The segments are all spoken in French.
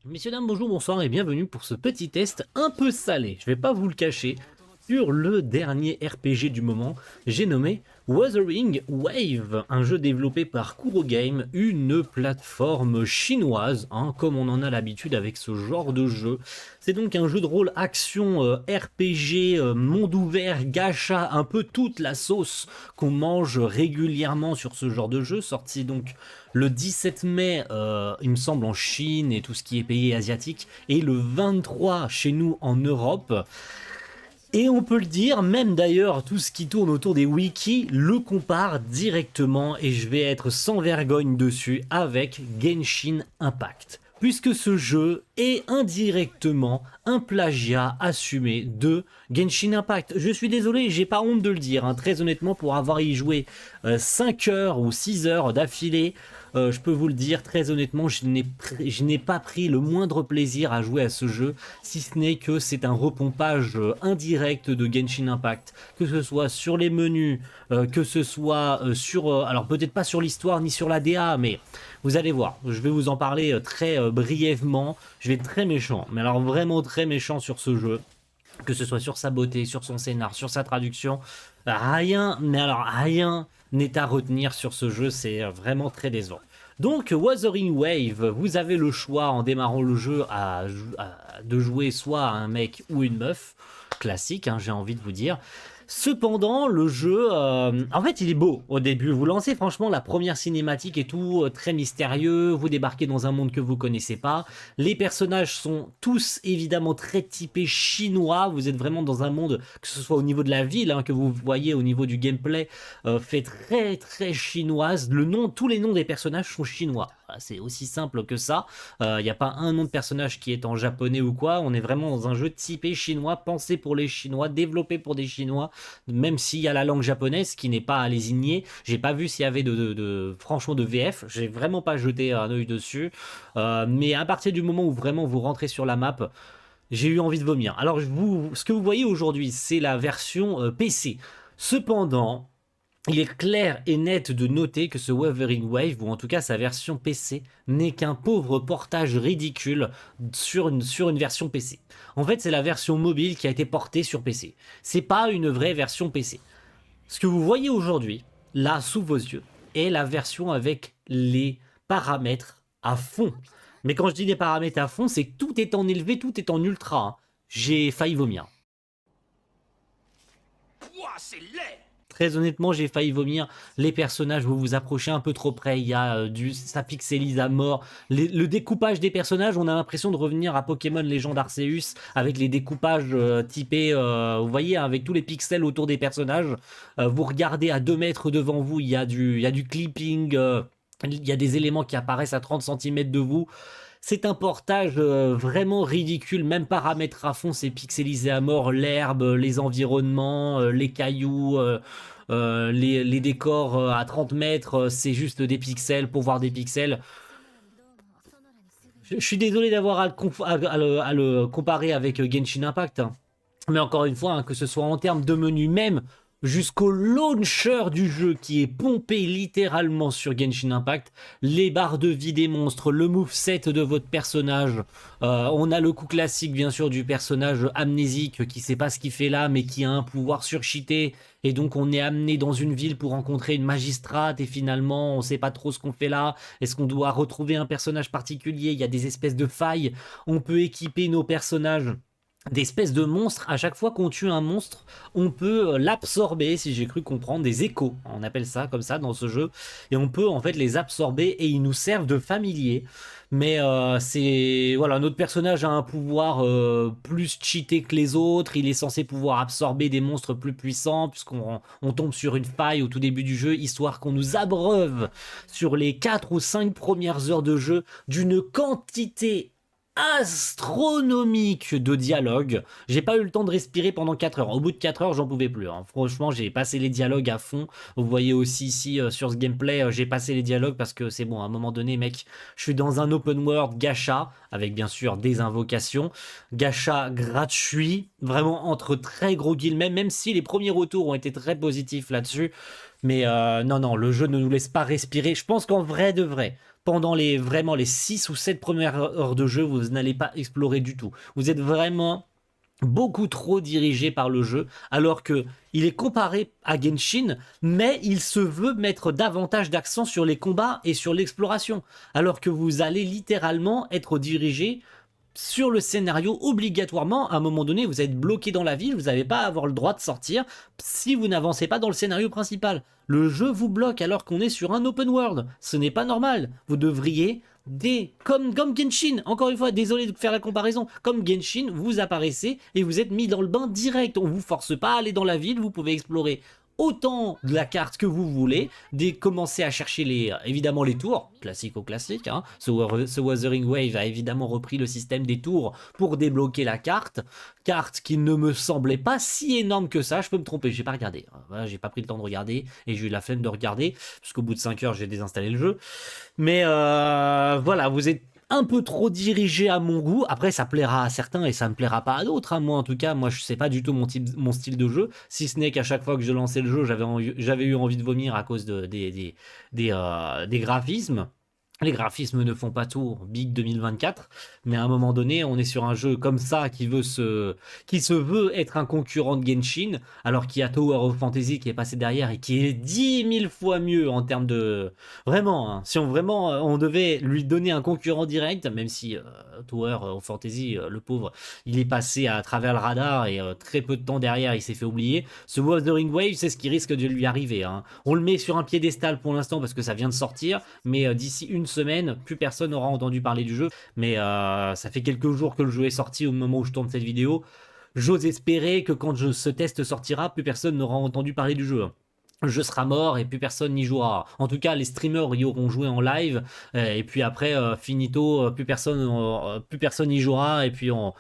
Messieurs, dames, bonjour, bonsoir et bienvenue pour ce petit test un peu salé, je vais pas vous le cacher, sur le dernier RPG du moment, j'ai nommé Wuthering Wave, un jeu développé par Kuro Game, une plateforme chinoise, comme on en a l'habitude avec ce genre de jeu. C'est donc un jeu de rôle action RPG, monde ouvert, gacha, un peu toute la sauce qu'on mange régulièrement sur ce genre de jeu, sorti donc le 17 mai, il me semble, en Chine et tout ce qui est pays asiatique, et le 23 chez nous en Europe. Et on peut le dire, même d'ailleurs, tout ce qui tourne autour des wikis le compare directement, et je vais être sans vergogne dessus, avec Genshin Impact. Puisque ce jeu est indirectement un plagiat assumé de Genshin Impact. Je suis désolé, j'ai pas honte de le dire, très honnêtement, pour avoir y joué 5 heures ou 6 heures d'affilée, je peux vous le dire très honnêtement, je n'ai pas pris le moindre plaisir à jouer à ce jeu, si ce n'est que c'est un repompage indirect de Genshin Impact, que ce soit sur les menus, que ce soit sur, alors peut-être pas sur l'histoire ni sur la DA, mais vous allez voir, je vais vous en parler très brièvement, je vais être très méchant, mais alors vraiment très méchant sur ce jeu, que ce soit sur sa beauté, sur son scénar, sur sa traduction, rien, mais alors rien n'est à retenir sur ce jeu, c'est vraiment très décevant. Donc Wuthering Wave, vous avez le choix en démarrant le jeu de jouer soit à un mec ou une meuf, classique, j'ai envie de vous dire. Cependant, le jeu, en fait, il est beau au début. Vous lancez franchement la première cinématique et tout, très mystérieux. Vous débarquez dans un monde que vous connaissez pas. Les personnages sont tous évidemment très typés chinois. Vous êtes vraiment dans un monde, que ce soit au niveau de la ville, que vous voyez au niveau du gameplay, fait très très chinoise. Tous les noms des personnages sont chinois. Voilà, c'est aussi simple que ça. Il n'y a pas un nom de personnage qui est en japonais ou quoi. On est vraiment dans un jeu typé chinois, pensé pour les Chinois, développé pour des Chinois, même s'il y a la langue japonaise qui n'est pas à lésigner. J'ai pas vu s'il y avait franchement de VF. J'ai vraiment pas jeté un œil dessus. Mais à partir du moment où vraiment vous rentrez sur la map, j'ai eu envie de vomir. Alors ce que vous voyez aujourd'hui, c'est la version PC. Cependant, il est clair et net de noter que ce Wuthering Wave, ou en tout cas sa version PC, n'est qu'un pauvre portage ridicule sur une version PC. En fait, c'est la version mobile qui a été portée sur PC. C'est pas une vraie version PC. Ce que vous voyez aujourd'hui, là, sous vos yeux, est la version avec les paramètres à fond. Mais quand je dis les paramètres à fond, c'est que tout est en élevé, tout est en ultra. J'ai failli vomir. Ouah, c'est laid! Très honnêtement, j'ai failli vomir. Les personnages, vous vous approchez un peu trop près. Il y a ça pixelise à mort. Le découpage des personnages, on a l'impression de revenir à Pokémon Légende Arceus avec les découpages typés, vous voyez, avec tous les pixels autour des personnages. Vous regardez à 2 mètres devant vous, il y a du clipping. Il y a des éléments qui apparaissent à 30 cm de vous. C'est un portage vraiment ridicule, même paramètres à fond, c'est pixelisé à mort, l'herbe, les environnements, les cailloux, les décors à 30 mètres, c'est juste des pixels pour voir des pixels. Je suis désolé d'avoir à le comparer avec Genshin Impact, mais encore une fois, que ce soit en termes de menu même, jusqu'au launcher du jeu qui est pompé littéralement sur Genshin Impact, les barres de vie des monstres, le moveset de votre personnage, on a le coup classique bien sûr du personnage amnésique qui sait pas ce qu'il fait là mais qui a un pouvoir surcheaté et donc on est amené dans une ville pour rencontrer une magistrate et finalement on sait pas trop ce qu'on fait là, est-ce qu'on doit retrouver un personnage particulier, il y a des espèces de failles, on peut équiper nos personnages d'espèces de monstres. À chaque fois qu'on tue un monstre, on peut l'absorber, si j'ai cru comprendre, des échos, on appelle ça comme ça dans ce jeu, et on peut en fait les absorber et ils nous servent de familiers. Mais c'est voilà, notre personnage a un pouvoir plus cheaté que les autres, il est censé pouvoir absorber des monstres plus puissants puisqu'on tombe sur une faille au tout début du jeu, histoire qu'on nous abreuve sur les 4 ou 5 premières heures de jeu d'une quantité astronomique de dialogue. J'ai pas eu le temps de respirer pendant 4 heures. Au bout de 4 heures, j'en pouvais plus. Franchement, j'ai passé les dialogues à fond. Vous voyez aussi ici sur ce gameplay, j'ai passé les dialogues parce que c'est bon, à un moment donné, mec, je suis dans un open world gacha, avec bien sûr des invocations. Gacha gratuit, vraiment entre très gros guillemets, même si les premiers retours ont été très positifs là-dessus. Mais non, non, le jeu ne nous laisse pas respirer. Je pense qu'en vrai de vrai, pendant vraiment les 6 ou 7 premières heures de jeu, vous n'allez pas explorer du tout. Vous êtes vraiment beaucoup trop dirigé par le jeu, alors que il est comparé à Genshin, mais il se veut mettre davantage d'accent sur les combats et sur l'exploration, alors que vous allez littéralement être dirigé sur le scénario obligatoirement. À un moment donné, vous êtes bloqué dans la ville, vous n'allez pas avoir le droit de sortir si vous n'avancez pas dans le scénario principal. Le jeu vous bloque alors qu'on est sur un open world. Ce n'est pas normal. Vous devriez comme Genshin, encore une fois, désolé de faire la comparaison, comme Genshin, vous apparaissez et vous êtes mis dans le bain direct. On vous force pas à aller dans la ville, vous pouvez explorer autant de la carte que vous voulez, commencer à chercher évidemment les tours, classique, hein. Ce Wuthering Wave a évidemment repris le système des tours pour débloquer la carte qui ne me semblait pas si énorme que ça, je peux me tromper, j'ai pas regardé, voilà, j'ai pas pris le temps de regarder, et j'ai eu la flemme de regarder, parce qu'au bout de 5 heures j'ai désinstallé le jeu, mais voilà, vous êtes un peu trop dirigé à mon goût. Après, ça plaira à certains et ça me plaira pas à d'autres, hein. Moi, en tout cas, je sais pas du tout mon style de jeu. Si ce n'est qu'à chaque fois que je lançais le jeu, j'avais eu envie de vomir à cause des graphismes. Les graphismes ne font pas tout, Big 2024, mais à un moment donné, on est sur un jeu comme ça qui se veut être un concurrent de Genshin, alors qu'il y a Tower of Fantasy qui est passé derrière et qui est 10 000 fois mieux en termes de... Vraiment, hein, si on devait lui donner un concurrent direct, même si Tower of Fantasy, le pauvre, il est passé à travers le radar et très peu de temps derrière, il s'est fait oublier. Ce Wuthering Wave, c'est ce qui risque de lui arriver, hein. On le met sur un piédestal pour l'instant parce que ça vient de sortir, mais d'ici une semaine, plus personne n'aura entendu parler du jeu, mais ça fait quelques jours que le jeu est sorti au moment où je tourne cette vidéo. J'ose espérer que quand ce test sortira, plus personne n'aura entendu parler du jeu. Le jeu sera mort et plus personne n'y jouera. En tout cas, les streamers y auront joué en live, et puis après, finito, plus personne y jouera, et puis on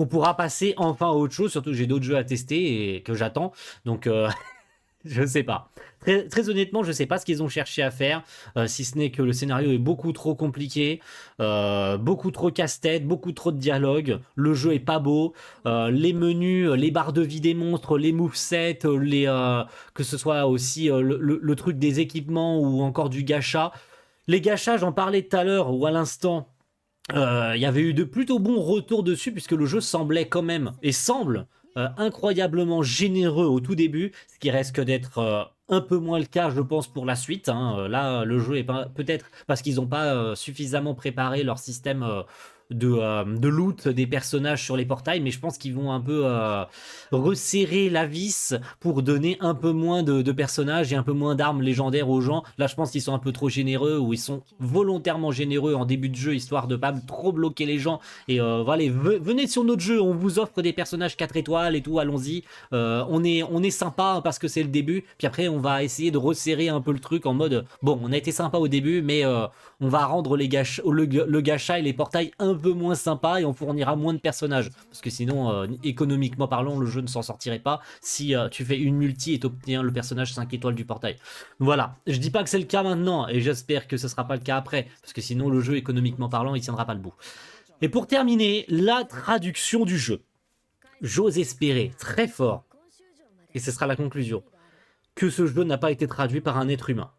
pourra passer enfin à autre chose, surtout que j'ai d'autres jeux à tester et que j'attends, donc... Je sais pas. Très honnêtement, je sais pas ce qu'ils ont cherché à faire, si ce n'est que le scénario est beaucoup trop compliqué, beaucoup trop casse-tête, beaucoup trop de dialogue, le jeu est pas beau, les menus, les barres de vie des monstres, les movesets, que ce soit aussi le truc des équipements ou encore du gacha. Les gachas, j'en parlais tout à l'heure ou à l'instant, il y avait eu de plutôt bons retours dessus puisque le jeu semblait quand même, et semble incroyablement généreux au tout début, ce qui risque d'être un peu moins le cas, je pense, pour la suite, hein. Là, le jeu est peut-être parce qu'ils n'ont pas suffisamment préparé leur système de loot des personnages sur les portails, mais je pense qu'ils vont un peu resserrer la vis pour donner un peu moins de personnages et un peu moins d'armes légendaires aux gens. Là, je pense qu'ils sont un peu trop généreux, ou ils sont volontairement généreux en début de jeu, histoire de pas trop bloquer les gens. Et voilà, venez sur notre jeu, on vous offre des personnages 4 étoiles et tout, allons-y. On est sympa parce que c'est le début, puis après on va essayer de resserrer un peu le truc en mode, bon, on a été sympa au début, mais on va rendre le gacha et les portails un peu moins sympa et on fournira moins de personnages, parce que sinon économiquement parlant le jeu ne s'en sortirait pas si tu fais une multi et t'obtiens le personnage 5 étoiles du portail. Voilà, je dis pas que c'est le cas maintenant et j'espère que ce sera pas le cas après, parce que sinon le jeu économiquement parlant il tiendra pas le bout. Et pour terminer, la traduction du jeu. J'ose espérer très fort, et ce sera la conclusion, que ce jeu n'a pas été traduit par un être humain.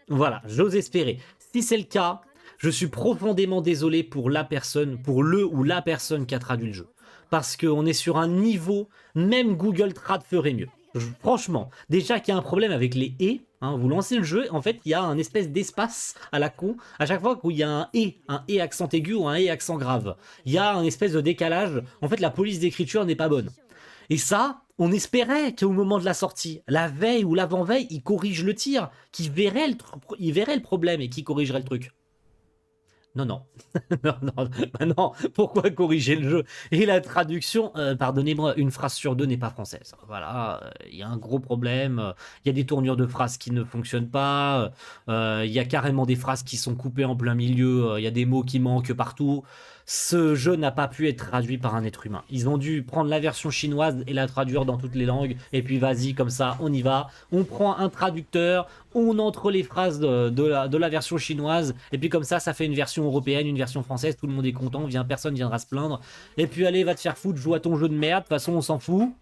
Voilà, j'ose espérer. Si c'est le cas, je suis profondément désolé pour la personne, pour le ou la personne qui a traduit le jeu. Parce qu'on est sur un niveau, même Google Trad ferait mieux. Franchement, déjà qu'il y a un problème avec les « et », hein, vous lancez le jeu, en fait, il y a un espèce d'espace à la con, à chaque fois où il y a un « et » accent aigu ou un « et » accent grave. Il y a un espèce de décalage, en fait, la police d'écriture n'est pas bonne. Et ça, on espérait qu'au moment de la sortie, la veille ou l'avant-veille, il corrige le tir, qu'il verrait le problème et qu'il corrigerait le truc. Non, non. non, pourquoi corriger le jeu? Et la traduction, pardonnez-moi, une phrase sur deux n'est pas française. Voilà, il y a un gros problème, il y a des tournures de phrases qui ne fonctionnent pas, il y a carrément des phrases qui sont coupées en plein milieu, il y a des mots qui manquent partout. Ce jeu n'a pas pu être traduit par un être humain. Ils ont dû prendre la version chinoise et la traduire dans toutes les langues, et puis vas-y, comme ça, on y va. On prend un traducteur, on entre les phrases de la version chinoise, et puis comme ça fait une version européenne, une version française, tout le monde est content, personne viendra se plaindre. Et puis allez, va te faire foutre, joue à ton jeu de merde, de toute façon on s'en fout.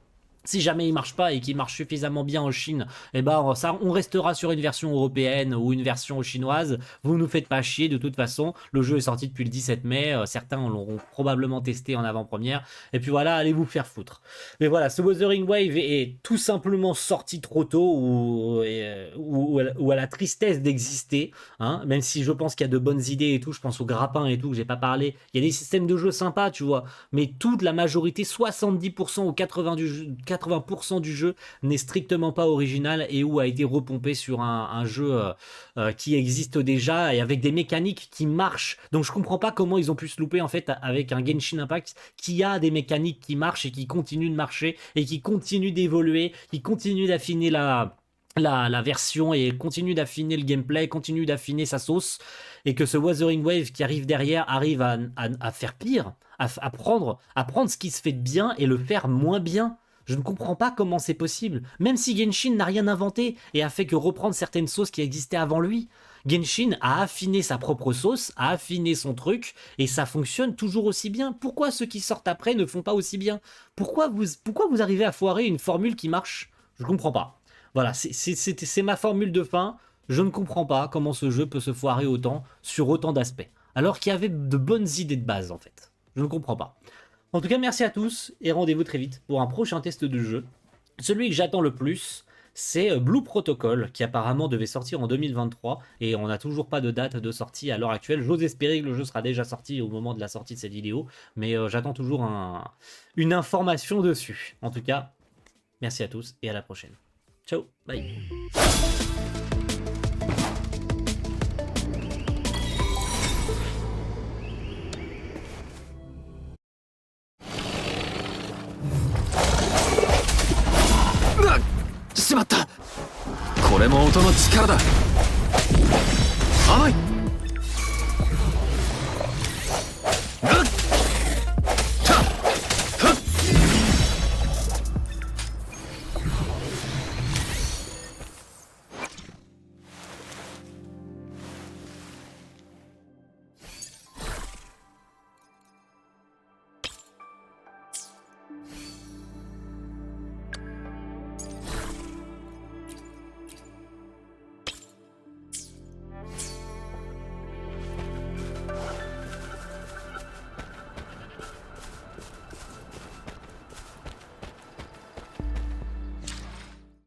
Si jamais il marche pas et qu'il marche suffisamment bien en Chine, eh ben ça, on restera sur une version européenne ou une version chinoise. Vous nous faites pas chier de toute façon. Le jeu est sorti depuis le 17 mai. Certains l'auront probablement testé en avant-première. Et puis voilà, allez vous faire foutre. Mais voilà, ce Wuthering Wave est tout simplement sorti trop tôt ou à la tristesse d'exister. Hein, même si je pense qu'il y a de bonnes idées et tout. Je pense au grappin et tout que j'ai pas parlé. Il y a des systèmes de jeu sympas, tu vois. Mais toute la majorité, 70% ou 80% du jeu n'est strictement pas original et où a été repompé sur un jeu qui existe déjà et avec des mécaniques qui marchent. Donc je comprends pas comment ils ont pu se louper en fait avec un Genshin Impact qui a des mécaniques qui marchent et qui continuent de marcher et qui continuent d'évoluer, qui continuent d'affiner la version et continue d'affiner le gameplay, continue d'affiner sa sauce, et que ce Wuthering Wave qui arrive derrière arrive à faire pire, à prendre ce qui se fait de bien et le faire moins bien. Je ne comprends pas comment c'est possible. Même si Genshin n'a rien inventé et a fait que reprendre certaines sauces qui existaient avant lui, Genshin a affiné sa propre sauce, a affiné son truc, et ça fonctionne toujours aussi bien. Pourquoi ceux qui sortent après ne font pas aussi bien? Pourquoi vous arrivez à foirer une formule qui marche? Je comprends pas. Voilà, c'est ma formule de fin. Je ne comprends pas comment ce jeu peut se foirer autant sur autant d'aspects. Alors qu'il y avait de bonnes idées de base en fait. Je ne comprends pas. En tout cas, merci à tous et rendez-vous très vite pour un prochain test de jeu. Celui que j'attends le plus, c'est Blue Protocol, qui apparemment devait sortir en 2023, et on n'a toujours pas de date de sortie à l'heure actuelle. J'ose espérer que le jeu sera déjà sorti au moment de la sortie de cette vidéo, mais j'attends toujours une information dessus. En tout cas, merci à tous et à la prochaine. Ciao, bye. しまった。これも音の力だ。甘い。